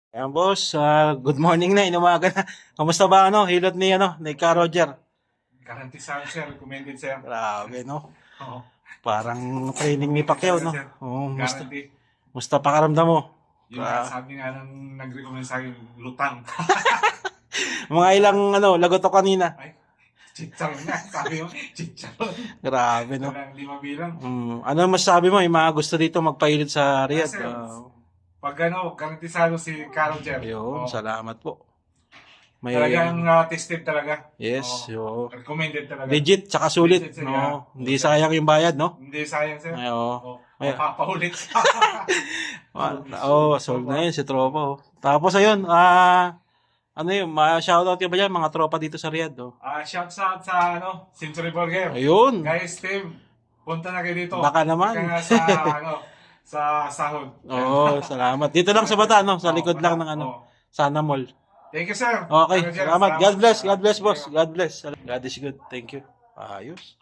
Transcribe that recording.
Ayan boss, good morning na, inumaga na. Kamusta ba hilot ni Ka Roger? Guarantee sir, recommended sir. Grabe no, Oo. parang training ni Pacquiao no. Sir. Oo, Guarantee. musta pakiramdam mo? Yung sabi nga nang nag-recommend sa akin, lutang. Mga ilang lagot ko kanina. Ay, chicharon nga. Sabi mo, chicharon. Grabe no. Walang 5 bilang. Ano masasabi mo, yung mga gusto dito magpahilit sa Riyadh? Sir, pag garantisado si Carol Jeff. Yun, salamat po. May, Talagang tested talaga. yes, yo. Recommended talaga. Legit, tsaka sulit. Legit, sir, No, yeah. hindi sayang yung bayad, no? Hindi sayang sir. Ay, oo. Ay. Papaulit. Sold na yun, si Tropa. Oh. Tapos ayun, shoutout ka ba dyan, mga tropa dito sa Riyadh? Oh. Shout out sa Century Burger. Ayun. Guys, team, punta na kayo dito. Baka naman. Ika nga sa sa sahod. Oo, salamat. Dito lang sa bata, sa likod lang ng Sana Mall. Thank you, sir. Okay, salamat. God bless, boss. God bless. God is good. Thank you. Ayos.